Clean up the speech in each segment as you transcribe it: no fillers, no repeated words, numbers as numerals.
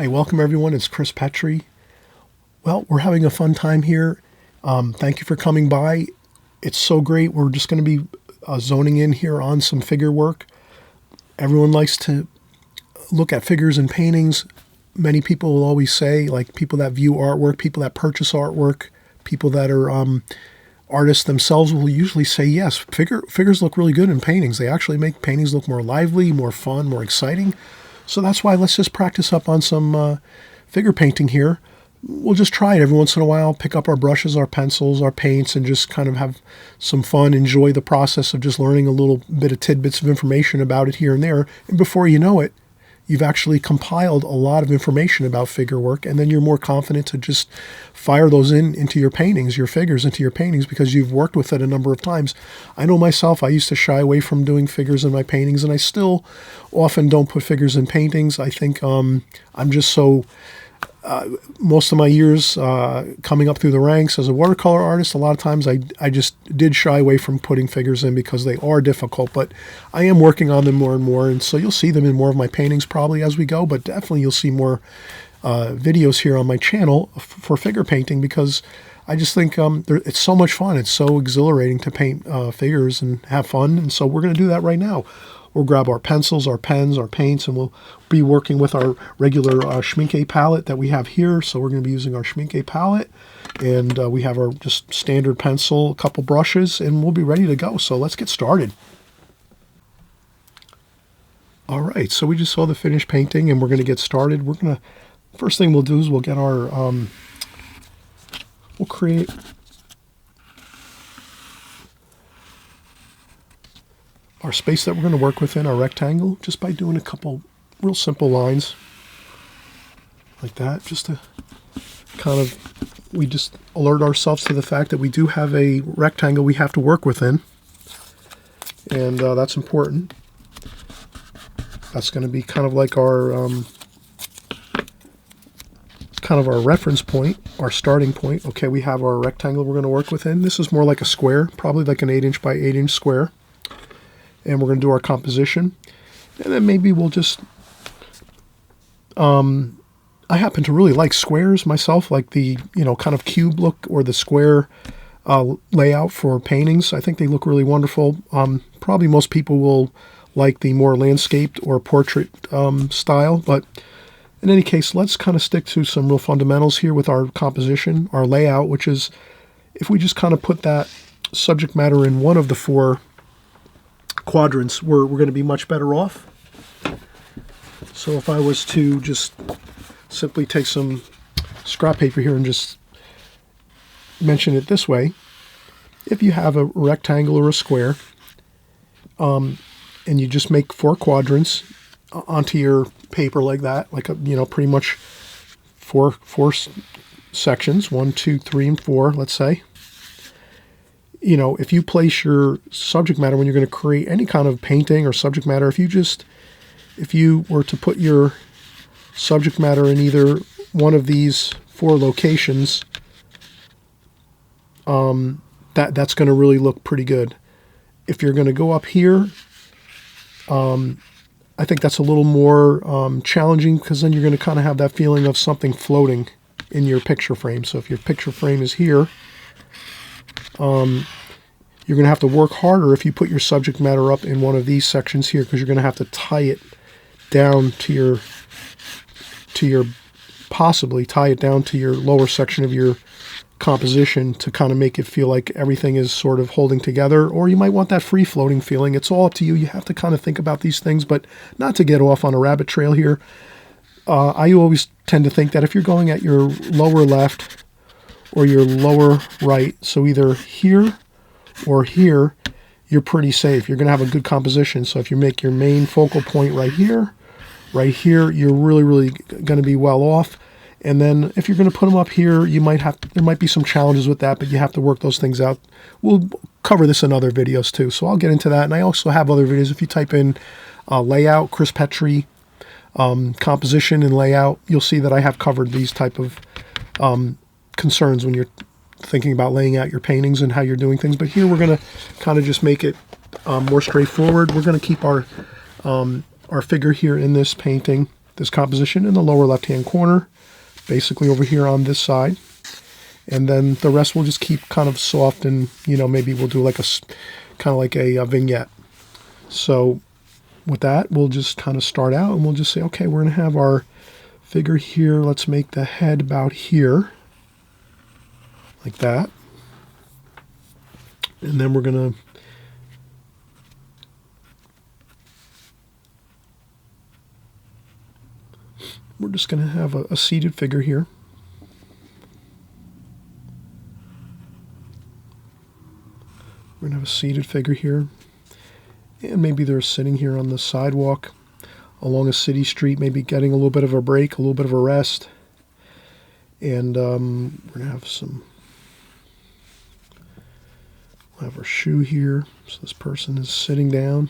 Welcome everyone, it's Chris Petri. Well, we're having a fun time here. Thank you for coming by. It's so great. We're just going to be zoning in here on some figure work. Everyone likes to look at figures and paintings. Many people will always say, like people that view artwork, people that purchase artwork, people that are artists themselves will usually say, yes, figures look really good in paintings. They actually make paintings look more lively, more fun, more exciting. So that's why let's just practice up on some figure painting here. We'll just try it every once in a while, pick up our brushes, our pencils, our paints, and just kind of have some fun, enjoy the process of just learning a little bit of tidbits of information about it here and there. And before you know it, you've actually compiled a lot of information about figure work, and then you're more confident to just fire those into your paintings, your figures into your paintings, because you've worked with it a number of times. I know myself, I used to shy away from doing figures in my paintings, and I still often don't put figures in paintings. I think I'm just so... most of my years coming up through the ranks as a watercolor artist, a lot of times I just did shy away from putting figures in because they are difficult, but I am working on them more and more, and so you'll see them in more of my paintings probably as we go, but definitely you'll see more videos here on my channel for figure painting, because I just think it's so much fun. It's so exhilarating to paint figures and have fun, and so we're going to do that right now. We'll grab our pencils, our pens, our paints, and we'll be working with our regular Schmincke palette that we have here. So we're going to be using our Schmincke palette, and we have our just standard pencil, a couple brushes, and we'll be ready to go. So let's get started. All right, so we just saw the finished painting, and we're going to get started. First thing we'll do is we'll get our, we'll create our space that we're going to work within, our rectangle, just by doing a couple real simple lines like that, just to kind of, we just alert ourselves to the fact that we do have a rectangle we have to work within, and that's important. That's going to be kind of like our our reference point, our starting point. Okay, we have our rectangle we're going to work within. This is more like a square, probably like an 8" by 8" square. And we're going to do our composition, and then maybe we'll just, I happen to really like squares myself, like the, kind of cube look or the square layout for paintings. I think they look really wonderful. Probably most people will like the more landscaped or portrait style, but in any case, let's kind of stick to some real fundamentals here with our composition, our layout, which is, if we just kind of put that subject matter in one of the four quadrants, we're going to be much better off. So if I was to just simply take some scrap paper here and just mention it this way, if you have a rectangle or a square, and you just make four quadrants onto your paper like that, like pretty much four sections, 1, 2, 3, and 4, let's say. If you place your subject matter when you're going to create any kind of painting or subject matter, if you were to put your subject matter in either one of these four locations, that's going to really look pretty good. If you're going to go up here, I think that's a little more challenging, because then you're going to kind of have that feeling of something floating in your picture frame. So if your picture frame is here, you're going to have to work harder if you put your subject matter up in one of these sections here, because you're going to have to tie it down to your possibly tie it down to your lower section of your composition to kind of make it feel like everything is sort of holding together, or you might want that free-floating feeling. It's all up to you. You have to kind of think about these things, but not to get off on a rabbit trail here. I always tend to think that if you're going at your lower left or your lower right, so either here or here, you're pretty safe. You're going to have a good composition. So if you make your main focal point right here, right here, you're really going to be well off. And then if you're going to put them up here, there might be some challenges with that, but you have to work those things out. We'll cover this in other videos too, so I'll get into that. And I also have other videos. If you type in layout, Chris Petri, composition and layout, you'll see that I have covered these type of concerns when you're thinking about laying out your paintings and how you're doing things. But here we're going to kind of just make it more straightforward. We're going to keep our figure here in this painting, this composition, in the lower left-hand corner, basically over here on this side. And then the rest we'll just keep kind of soft, and maybe we'll do like kind of like a vignette. So with that, we'll just kind of start out and we'll just say, okay, we're going to have our figure here. Let's make the head about here, like that. And then we're going to just going to have a seated figure here. We're going to have a seated figure here. And maybe they're sitting here on the sidewalk along a city street, maybe getting a little bit of a break, a little bit of a rest. And we're going to have we'll have our shoe here. So this person is sitting down.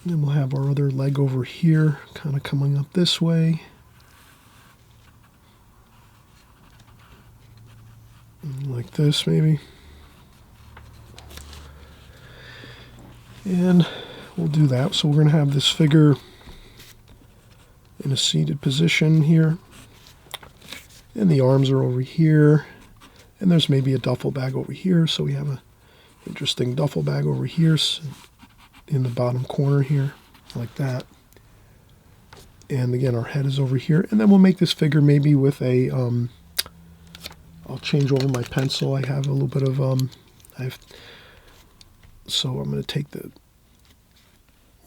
And then we'll have our other leg over here, kind of coming up this way. Like this, maybe. And we'll do that. So we're going to have this figure in a seated position here. And the arms are over here. And there's maybe a duffel bag over here. So we have an interesting duffel bag over here in the bottom corner here, like that. And again, our head is over here. And then we'll make this figure maybe with a, I'll change over my pencil. I have a little bit of, so I'm going to take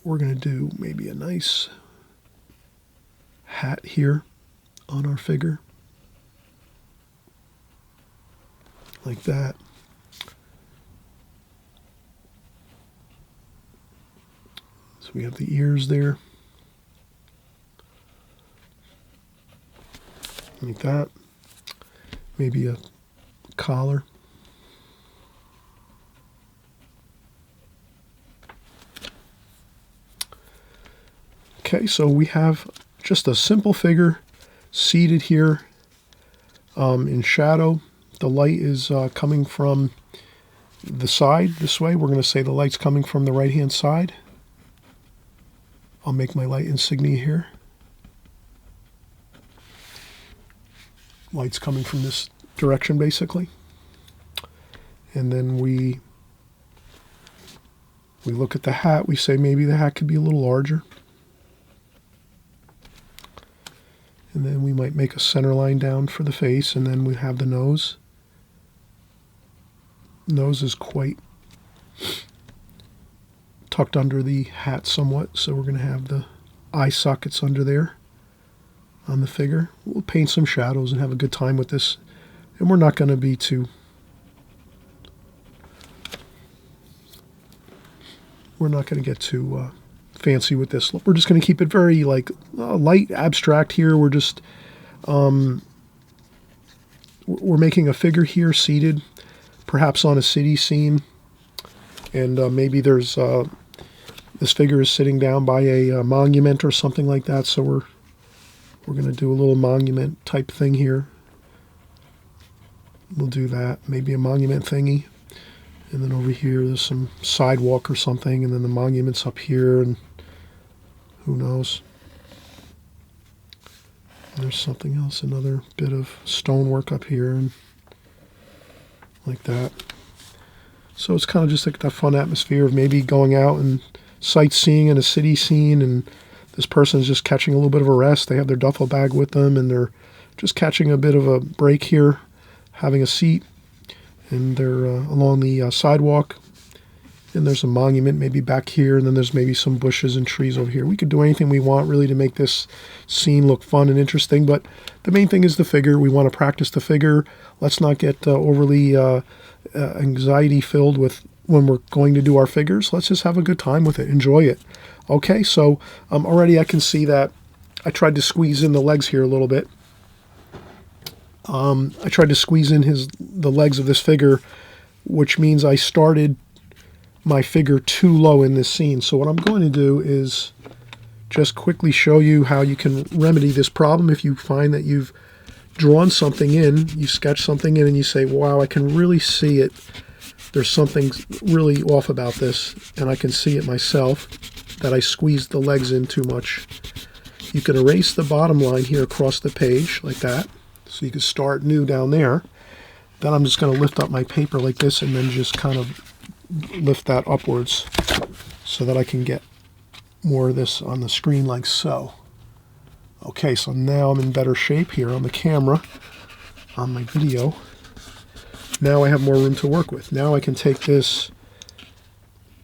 we're going to do maybe a nice hat here on our figure. Like that. So we have the ears there. Like that. Maybe a collar. Okay, so we have just a simple figure seated here in shadow. The light is coming from the side this way. We're going to say the light's coming from the right-hand side. I'll make my light insignia here. Light's coming from this direction, basically. And then we look at the hat. We say maybe the hat could be a little larger. And then we might make a center line down for the face, and then we have the nose. Nose is quite tucked under the hat somewhat, so we're going to have the eye sockets under there on the figure. We'll paint some shadows and have a good time with this, and we're not going to be too get too fancy with this. We're just going to keep it very like light, abstract here. We're just we're making a figure here seated, perhaps on a city scene, and maybe there's this figure is sitting down by a monument or something like that. So we're going to do a little monument type thing here. We'll do that, maybe a monument thingy. And then over here, there's some sidewalk or something, and then the monument's up here, and who knows. And there's something else, another bit of stonework up here, and like that. So it's kind of just like that fun atmosphere of maybe going out and sightseeing in a city scene, and this person's just catching a little bit of a rest. They have their duffel bag with them, and they're just catching a bit of a break here, having a seat. And they're along the sidewalk, and there's a monument maybe back here, and then there's maybe some bushes and trees over here. We could do anything we want really to make this scene look fun and interesting, but the main thing is the figure. We want to practice the figure. Let's not get overly anxiety filled with when we're going to do our figures. Let's just have a good time with it. Enjoy it. Okay, so already I can see that I tried to squeeze in the legs here a little bit. I tried to squeeze in the legs of this figure, which means I started my figure too low in this scene. So what I'm going to do is just quickly show you how you can remedy this problem. If you find that you've drawn something in, you sketch something in and you say, wow, I can really see it. There's something really off about this, and I can see it myself, that I squeezed the legs in too much. You can erase the bottom line here across the page like that. So you can start new down there. Then I'm just going to lift up my paper like this and then just kind of lift that upwards so that I can get more of this on the screen like so. Okay, so now I'm in better shape here on the camera, on my video. Now I have more room to work with. Now I can take this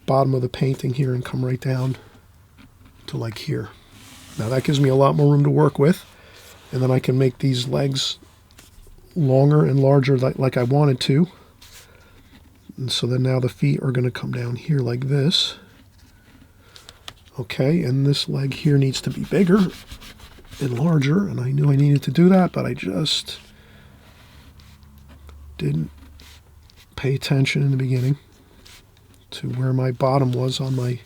bottom of the painting here and come right down to like here. Now that gives me a lot more room to work with. And then I can make these legs longer and larger like I wanted to. And so then now the feet are going to come down here like this. Okay, and this leg here needs to be bigger and larger. And I knew I needed to do that, but I just didn't pay attention in the beginning to where my bottom was on my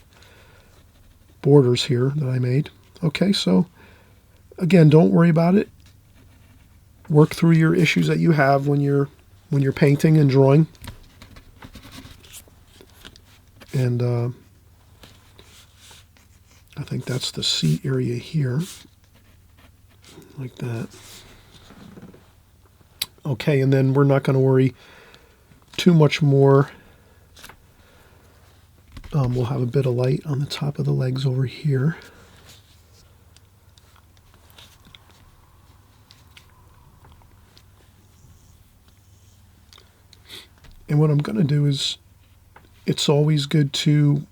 borders here that I made. Okay, so again, don't worry about it. Work through your issues that you have when you're painting and drawing. And I think that's the seat area here, like that. Okay, and then we're not going to worry too much more. We'll have a bit of light on the top of the legs over here. And what I'm going to do is, it's always good to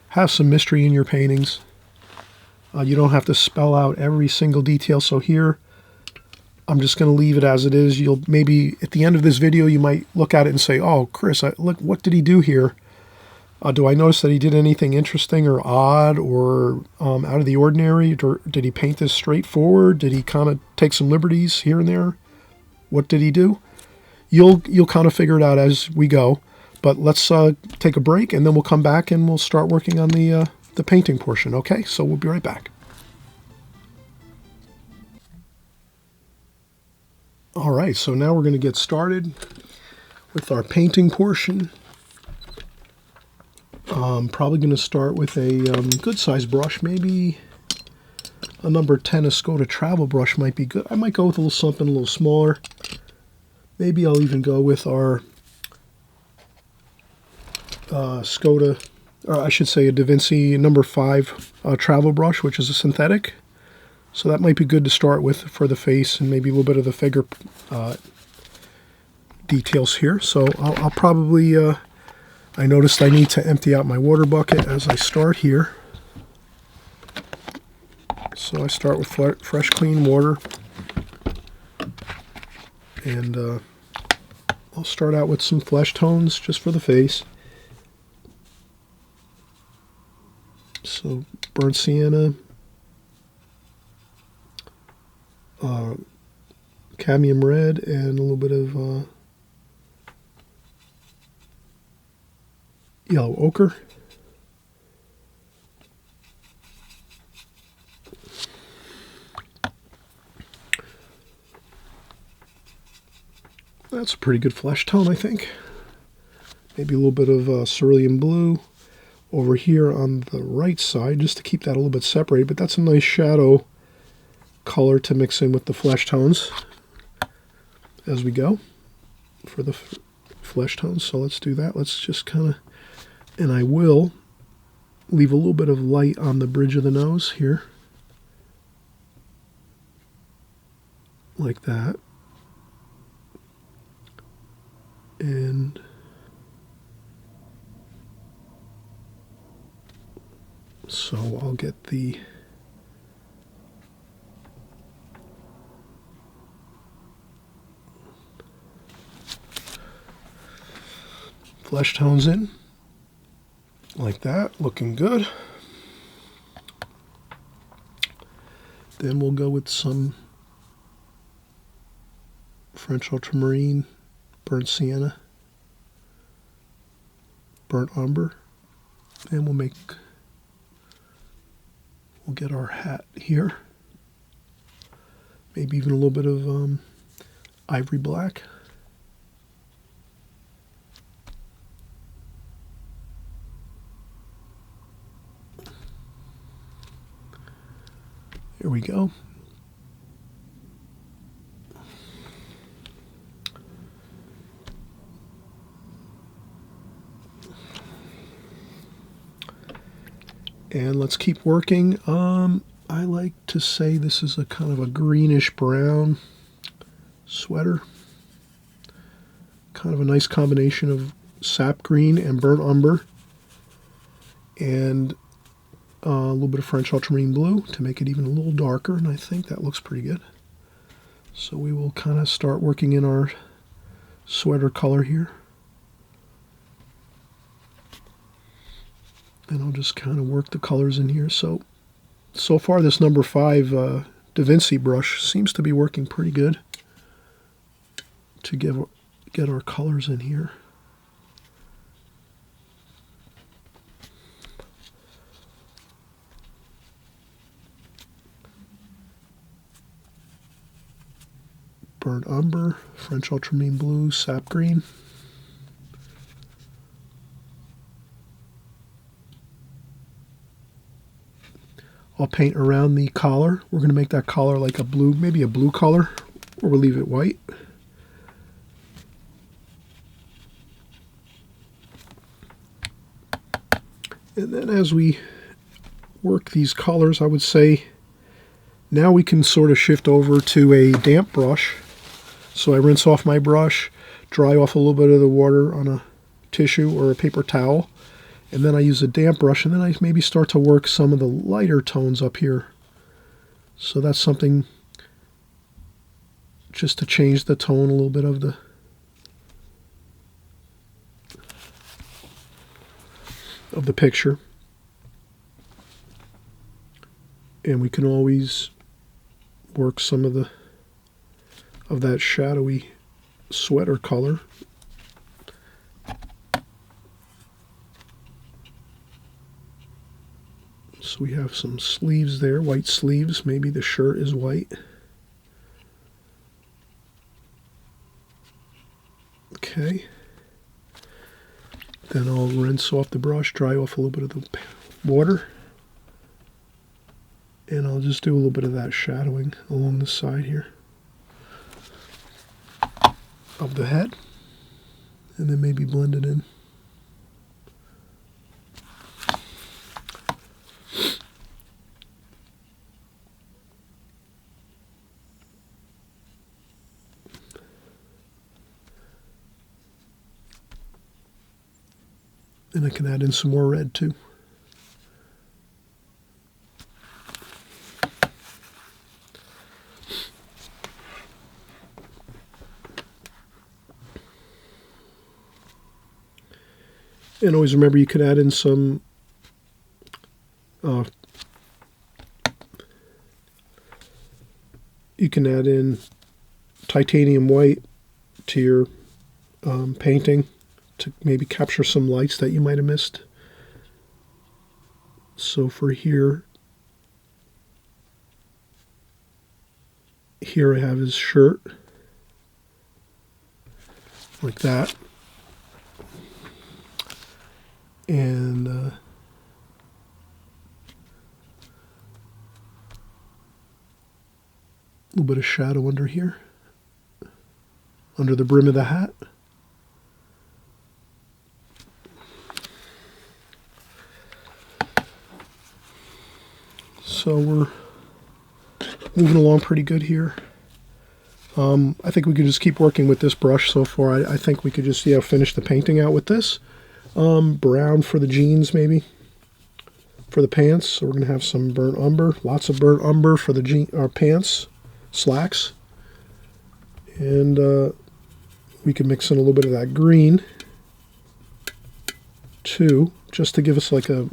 have some mystery in your paintings. You don't have to spell out every single detail. So here, I'm just going to leave it as it is. You'll maybe at the end of this video, you might look at it and say, "Oh, Chris, look, what did he do here? Do I notice that he did anything interesting or odd or out of the ordinary? Or did he paint this straightforward? Did he kind of take some liberties here and there? What did he do?" You'll kind of figure it out as we go. But let's take a break, and then we'll come back and we'll start working on the painting portion. Okay, so we'll be right back. All right, so now we're going to get started with our painting portion. Probably going to start with a good size brush. Maybe a number 10 Escoda travel brush might be good. I might go with a little something a little smaller. Maybe I'll even go with our Skoda, or I should say a Da Vinci number 5 travel brush, which is a synthetic. So that might be good to start with for the face and maybe a little bit of the figure details here. So I'll probably, I noticed I need to empty out my water bucket as I start here. So I start with fresh, clean water. And I'll start out with some flesh tones just for the face. So burnt sienna, cadmium red, and a little bit of yellow ochre. That's a pretty good flesh tone, I think. Maybe a little bit of cerulean blue over here on the right side, just to keep that a little bit separated. But that's a nice shadow color to mix in with the flesh tones as we go for the flesh tones. So let's do that. Let's just kind of, and I will leave a little bit of light on the bridge of the nose here, like that. And so I'll get the Flesh tones in, like that, looking good. Then we'll go with some French ultramarine, burnt sienna, burnt umber, and we'll get our hat here. Maybe even a little bit of ivory black. Here we go. And let's keep working. I like to say this is a kind of a greenish brown sweater. Kind of a nice combination of sap green and burnt umber. And a little bit of French ultramarine blue to make it even a little darker, and I think that looks pretty good. So we will kind of start working in our sweater color here. And I'll just kind of work the colors in here. So far this number 5 Da Vinci brush seems to be working pretty good to get our colors in here. Burnt umber, French ultramarine blue, sap green. I'll paint around the collar. We're going to make that collar like a blue, maybe a blue color, or we'll leave it white. And then as we work these colors, I would say now we can sort of shift over to a damp brush. So I rinse off my brush, dry off a little bit of the water on a tissue or a paper towel, and then I use a damp brush, and then I maybe start to work some of the lighter tones up here. So that's something just to change the tone a little bit of the picture. And we can always work some of that shadowy sweater color. So we have some sleeves there, white sleeves. Maybe the shirt is white. Okay. Then I'll rinse off the brush, dry off a little bit of the water. And I'll just do a little bit of that shadowing along the side here of the head, and then maybe blend it in. And I can add in some more red too. And always remember you could add in some you can add in titanium white to your painting to maybe capture some lights that you might have missed. So for here I have his shirt like that. And a little bit of shadow under here, under the brim of the hat. So we're moving along pretty good here. I think we could just keep working with this brush so far. I think we could just finish the painting out with this. Brown for the jeans, maybe for the pants. So we're going to have some burnt umber, lots of burnt umber for the pants, slacks. And we can mix in a little bit of that green 2, just to give us like a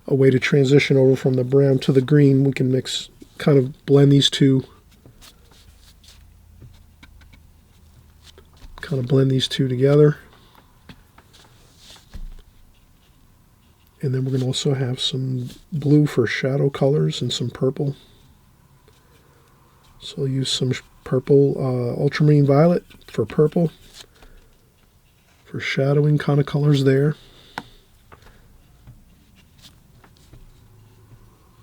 way to transition over from the brown to the green. We can mix, kind of blend these two, together. And then we're going to also have some blue for shadow colors and some purple. So I'll use some purple, ultramarine violet for purple, for shadowing kind of colors there.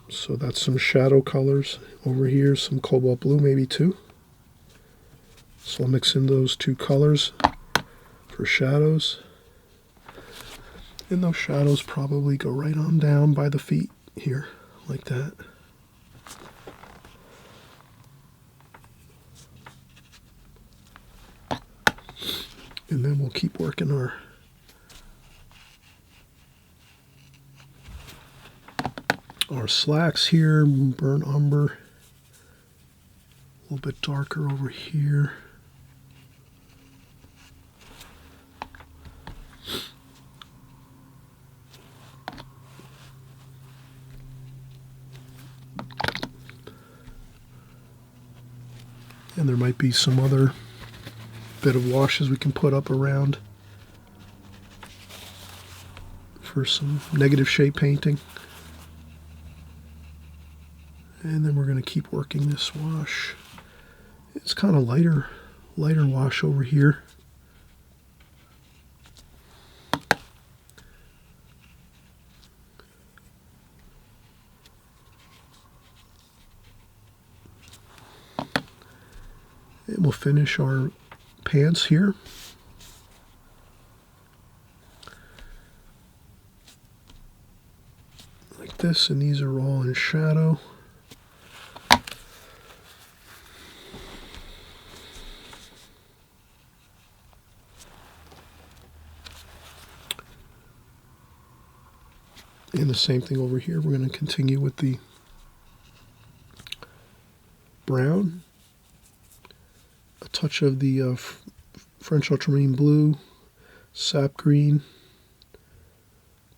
So that's some shadow colors over here, some cobalt blue maybe too. So I'll mix in those two colors for shadows. And those shadows probably go right on down by the feet here, like that. And then we'll keep working our slacks here, burnt umber, a little bit darker over here. And there might be some other bit of washes we can put up around for some negative shade painting. And then we're going to keep working this wash. It's kind of lighter wash over here. And we'll finish our pants here. Like this, and these are all in shadow. And the same thing over here. We're going to continue with the brown. A touch of the French ultramarine blue, sap green,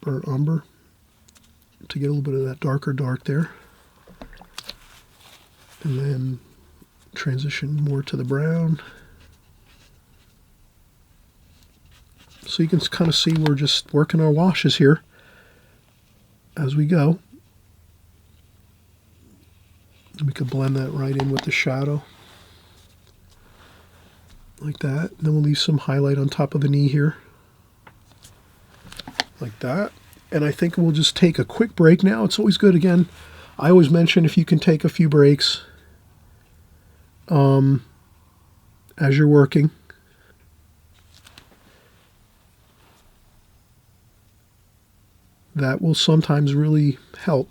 burnt umber to get a little bit of that darker dark there. And then transition more to the brown. So you can kind of see we're just working our washes here as we go. And we could blend that right in with the shadow. Like that. And then we'll leave some highlight on top of the knee here. Like that. And I think we'll just take a quick break now. It's always good, again, I always mention if you can take a few breaks as you're working. That will sometimes really help.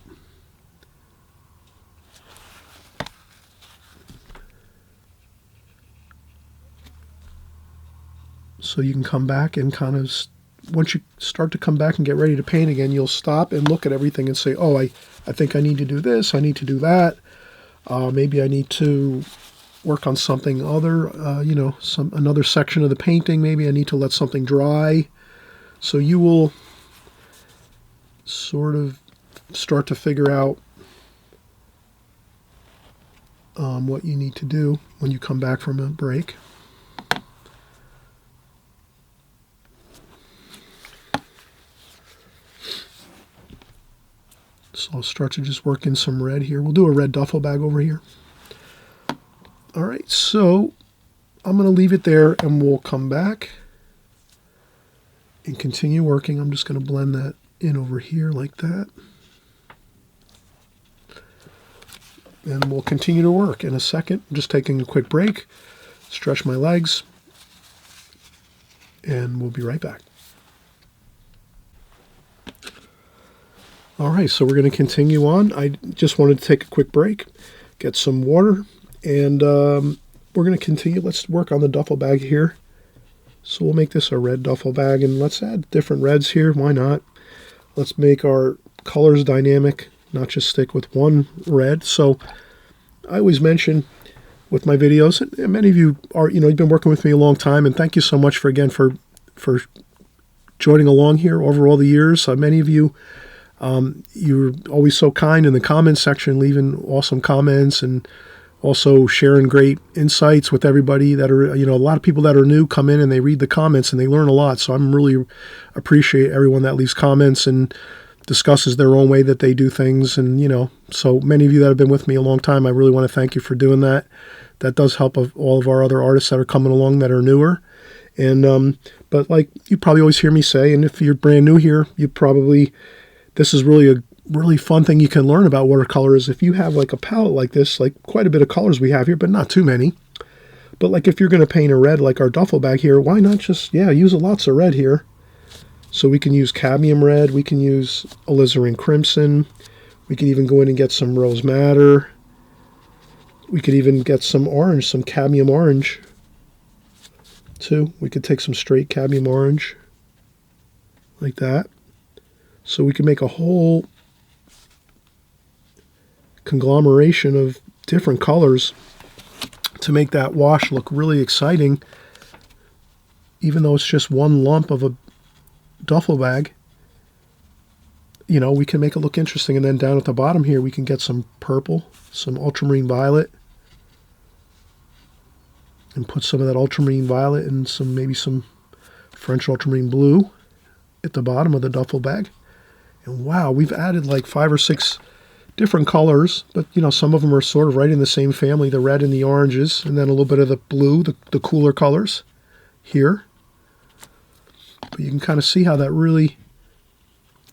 So you can come back and kind of, once you start to come back and get ready to paint again, you'll stop and look at everything and say, oh, I think I need to do this, I need to do that. Maybe I need to work on something other, another section of the painting. Maybe I need to let something dry. So you will sort of start to figure out what you need to do when you come back from a break. So I'll start to just work in some red here. We'll do a red duffel bag over here. All right, so I'm going to leave it there and we'll come back and continue working. I'm just going to blend that in over here like that. And we'll continue to work in a second. I'm just taking a quick break, stretch my legs, and we'll be right back. All right, so we're going to continue on. I just wanted to take a quick break, get some water, and we're going to continue. Let's work on the duffel bag here. So we'll make this a red duffel bag, and let's add different reds here. Why not? Let's make our colors dynamic, not just stick with one red. So I always mention with my videos, and many of you are, you've been working with me a long time, and thank you so much for joining along here over all the years. Many of you, you're always so kind in the comments section, leaving awesome comments and also sharing great insights with everybody that are, a lot of people that are new come in and they read the comments and they learn a lot. So I'm really appreciate everyone that leaves comments and discusses their own way that they do things. And, so many of you that have been with me a long time, I really want to thank you for doing that. That does help all of our other artists that are coming along that are newer. And, but like you probably always hear me say, and if you're brand new here, this is really a really fun thing you can learn about watercolor is if you have like a palette like this, like quite a bit of colors we have here, but not too many. But like if you're going to paint a red like our duffel bag here, why not just, use lots of red here. So we can use cadmium red, we can use alizarin crimson, we could even go in and get some rose madder. We could even get some orange, some cadmium orange too. We could take some straight cadmium orange like that. So we can make a whole conglomeration of different colors to make that wash look really exciting, even though it's just one lump of a duffel bag. We can make it look interesting. And then down at the bottom here, we can get some purple, some ultramarine violet, and put some of that ultramarine violet and maybe some French ultramarine blue at the bottom of the duffel bag. And wow, we've added like 5 or 6 different colors, but some of them are sort of right in the same family, the red and the oranges, and then a little bit of the blue, the cooler colors here. But you can kind of see how that really,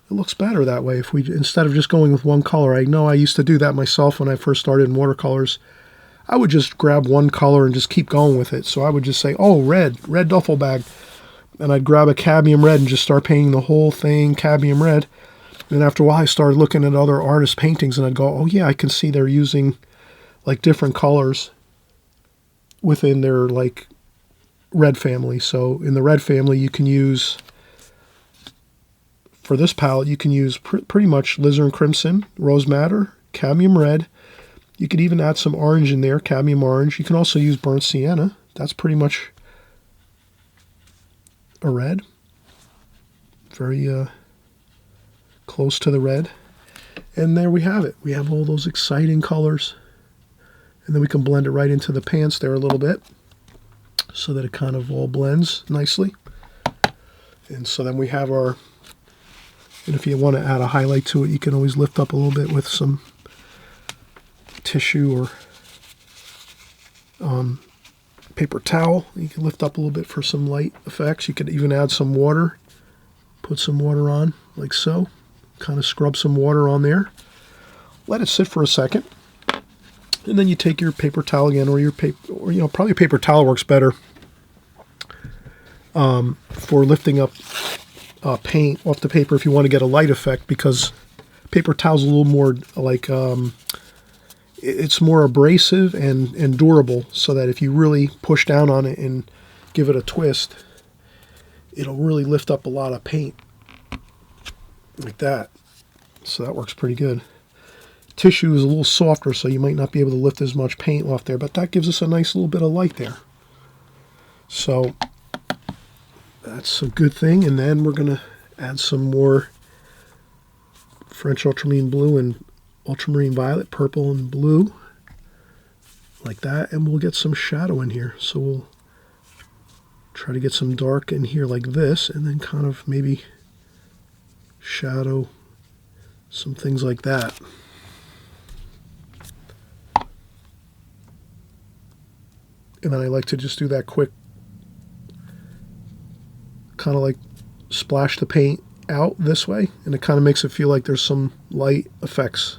it looks better that way. If we, instead of just going with one color, I know I used to do that myself when I first started in watercolors. I would just grab one color and just keep going with it. So I would just say, oh, red duffel bag. And I'd grab a cadmium red and just start painting the whole thing cadmium red. And after a while, I started looking at other artists' paintings, and I'd go, oh, yeah, I can see they're using, like, different colors within their, like, red family. So in the red family, you can use, for this palette, you can use pretty much alizarin crimson, rose madder, cadmium red. You could even add some orange in there, cadmium orange. You can also use burnt sienna. That's pretty much a red. Very, close to the red. And there we have it. We have all those exciting colors. And then we can blend it right into the pants there a little bit so that it kind of all blends nicely. And so then we have and if you want to add a highlight to it, you can always lift up a little bit with some tissue or paper towel. You can lift up a little bit for some light effects. You could even add some water, put some water on like so. Kind of scrub some water on there. Let it sit for a second. And then you take your paper towel again, or your paper, or probably a paper towel works better for lifting up paint off the paper if you want to get a light effect, because paper towel's a little more like it's more abrasive and durable, so that if you really push down on it and give it a twist, it'll really lift up a lot of paint. Like that. So that works pretty good. Tissue is a little softer, so you might not be able to lift as much paint off there, but that gives us a nice little bit of light there. So that's a good thing. And then we're going to add some more French ultramarine blue and ultramarine violet, purple and blue, like that, and we'll get some shadow in here. So we'll try to get some dark in here like this, and then kind of maybe shadow some things like that. And then I like to just do that quick, kind of like splash the paint out this way, and it kind of makes it feel like there's some light effects.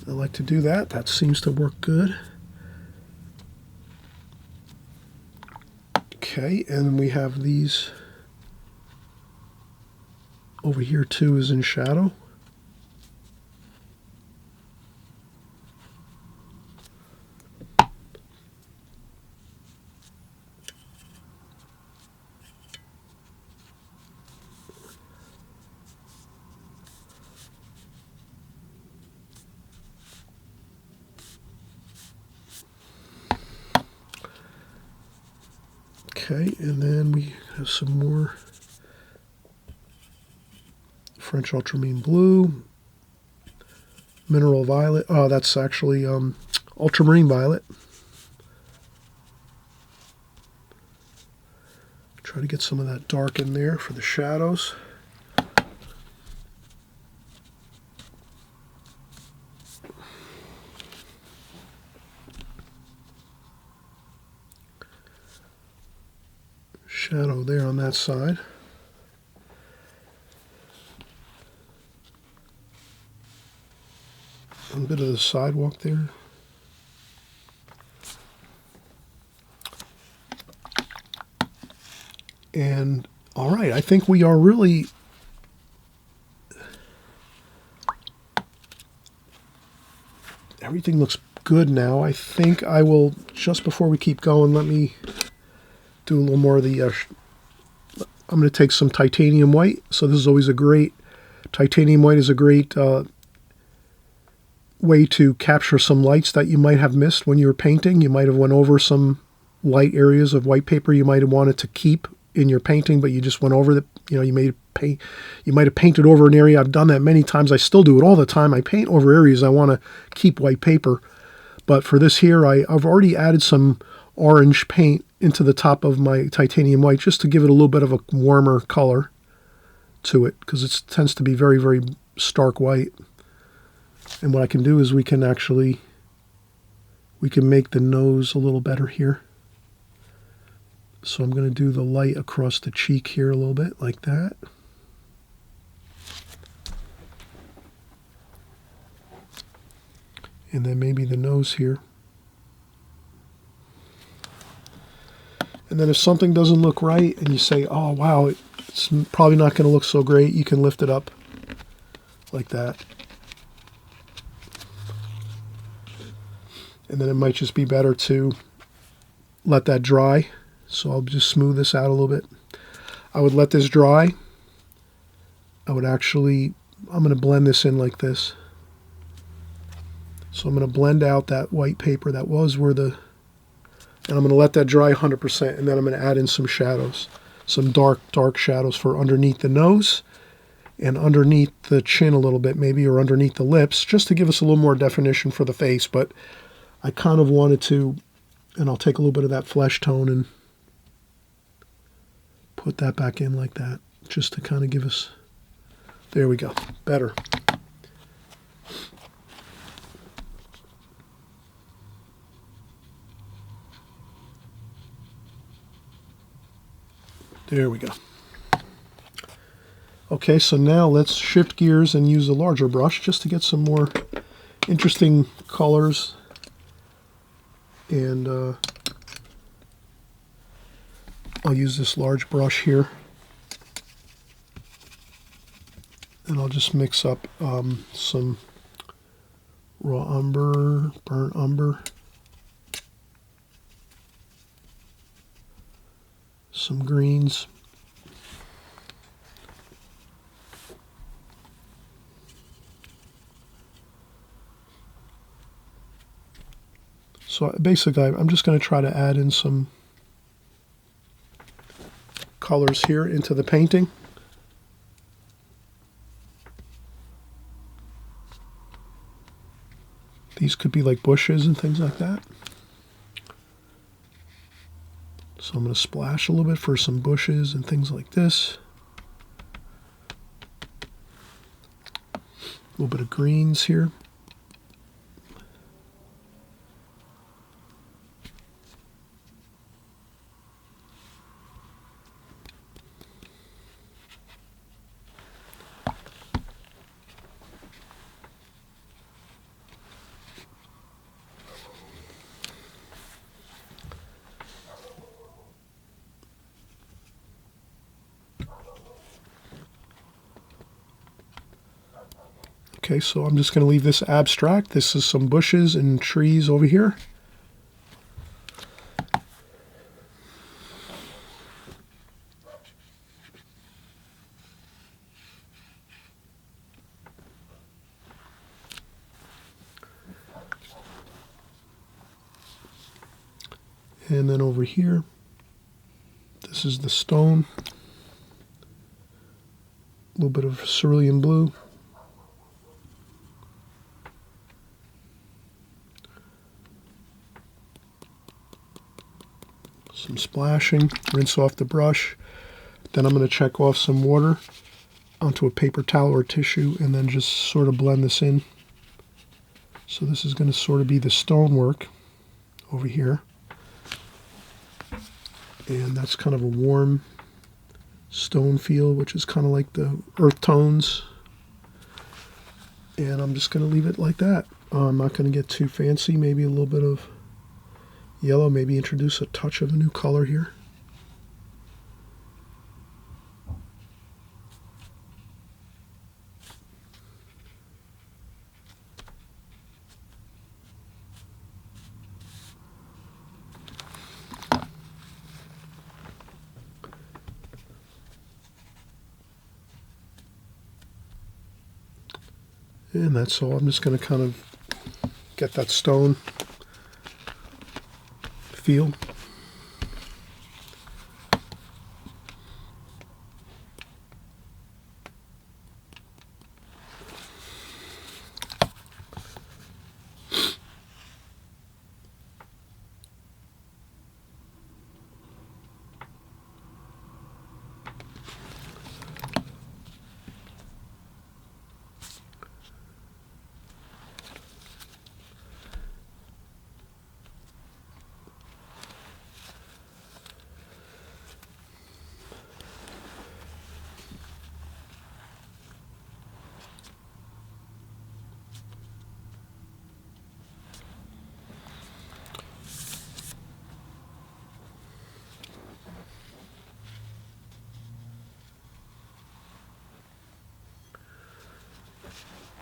I like to do that. That seems to work good. Okay, and we have these over here too, is in shadow. Okay, and then we have some more French ultramarine blue, mineral violet. Oh, that's actually ultramarine violet. Try to get some of that dark in there for the shadows. Shadow there on that side. A bit of the sidewalk there. And all right, I think we are really everything looks good now. I think I will, just before we keep going, let me do a little more of the I'm going to take some titanium white. So this is always a great, titanium white is a great way to capture some lights that you might have missed when you were painting. You might have went over some light areas of white paper you might have wanted to keep in your painting, but you just went over the, you might have painted over an area. I've done that many times. I still do it all the time. I paint over areas I want to keep white paper. But for this here, I've already added some orange paint into the top of my titanium white just to give it a little bit of a warmer color to it, because it tends to be very, very stark white. And what I can do is we can make the nose a little better here. So I'm going to do the light across the cheek here a little bit, like that. And then maybe the nose here. And then if something doesn't look right and you say, oh wow, it's probably not going to look so great, you can lift it up like that. And then it might just be better to let that dry. So I'll just smooth this out a little bit. I would let this dry. I'm going to blend this in like this. So I'm going to blend out that white paper that was and I'm going to let that dry 100%, and then I'm going to add in some shadows, some dark shadows for underneath the nose and underneath the chin a little bit maybe, or underneath the lips, just to give us a little more definition for the face. But I kind of wanted to, and I'll take a little bit of that flesh tone and put that back in like that, just to kind of give us, there we go, better. There we go. Okay, so now let's shift gears and use a larger brush just to get some more interesting colors. And I'll use this large brush here. And I'll just mix up some raw umber, burnt umber, some greens. So basically, I'm just going to try to add in some colors here into the painting. These could be like bushes and things like that. So I'm going to splash a little bit for some bushes and things like this. A little bit of greens here. Okay, so I'm just going to leave this abstract. This is some bushes and trees over here. And then over here, this is the stone A little bit of cerulean blue. Some splashing, rinse off the brush. Then I'm going to check off some water onto a paper towel or tissue and then just sort of blend this in. So this is going to sort of be the stonework over here. And that's kind of a warm stone feel, which is kind of like the earth tones. And I'm just going to leave it like that. I'm not going to get too fancy. Maybe a little bit of yellow, maybe introduce a touch of a new color here. And that's all. I'm just going to kind of get that stone feel.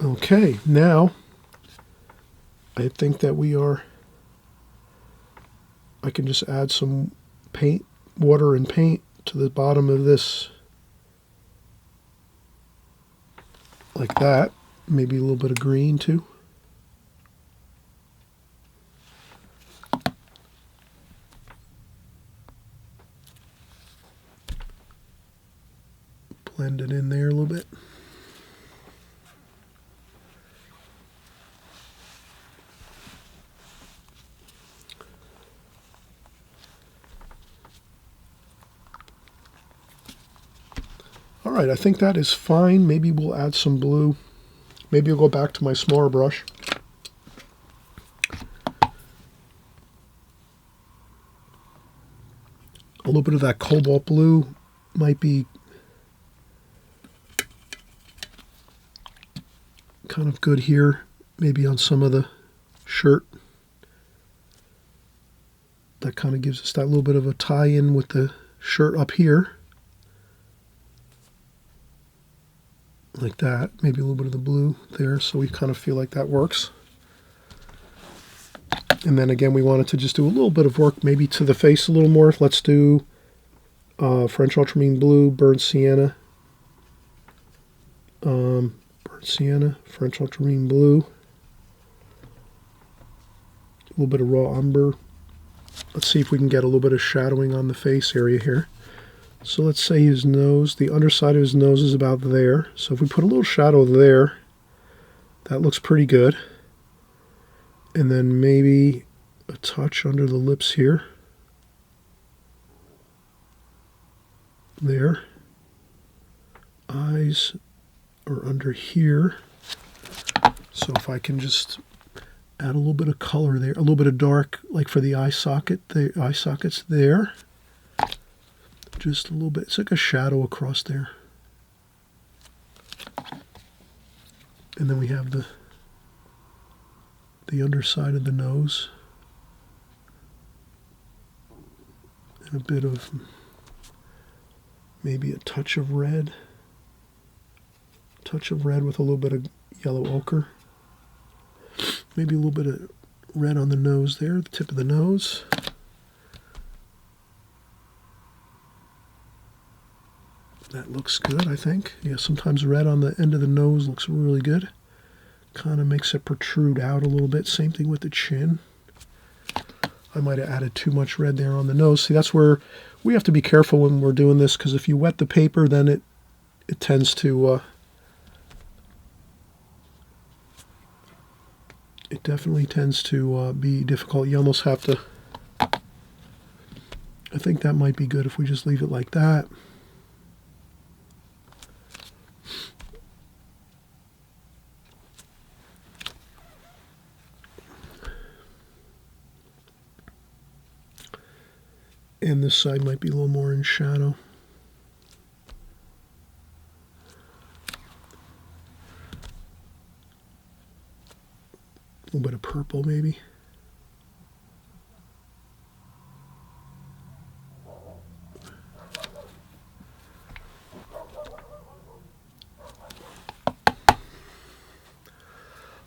Okay, now I think that I can just add some paint, water and paint to the bottom of this, like that. Maybe a little bit of green too. Blend it in there a little bit. All right, I think that is fine. Maybe we'll add some blue. Maybe I'll go back to my smaller brush. A little bit of that cobalt blue might be kind of good here, maybe on some of the shirt. That kind of gives us that little bit of a tie-in with the shirt up here. Like that, maybe a little bit of the blue there, so we kind of feel like that works. And then again, we wanted to just do a little bit of work maybe to the face a little more. Let's do French ultramarine blue, burnt sienna, French ultramarine blue, a little bit of raw umber. Let's see if we can get a little bit of shadowing on the face area here. So let's say his nose, the underside of his nose is about there. So if we put a little shadow there, that looks pretty good. And then maybe a touch under the lips here. There. Eyes are under here. So if I can just add a little bit of color there, a little bit of dark, like for the eye socket, the eye socket's there. Just a little bit. It's like a shadow across there. And then we have the underside of the nose. And a bit of maybe a touch of red. Touch of red with a little bit of yellow ochre. Maybe a little bit of red on the nose there, the tip of the nose. That looks good, I think. Yeah, sometimes red on the end of the nose looks really good. Kind of makes it protrude out a little bit. Same thing with the chin. I might have added too much red there on the nose. See, that's where we have to be careful when we're doing this, because if you wet the paper, then it tends to, it definitely tends to be difficult. You almost have to, I think that might be good if we just leave it like that. And this side might be a little more in shadow. A little bit of purple maybe.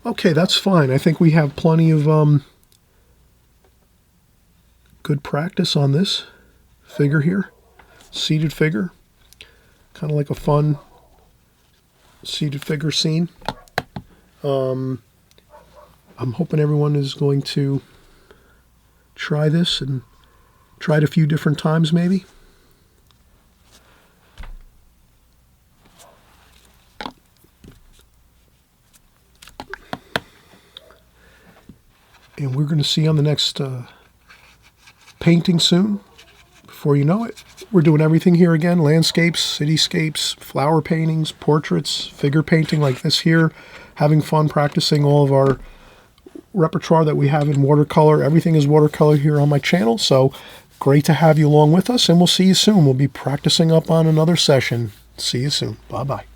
Okay, that's fine. I think we have plenty of good practice on this figure here. Seated figure. Kind of like a fun seated figure scene. I'm hoping everyone is going to try this and try it a few different times maybe. And we're going to see on the next painting soon. Before you know it, we're doing everything here again. Landscapes, cityscapes, flower paintings, portraits, figure painting like this here. Having fun practicing all of our repertoire that we have in watercolor. Everything is watercolor here on my channel. So great to have you along with us, and we'll see you soon. We'll be practicing up on another session. See you soon. Bye-bye.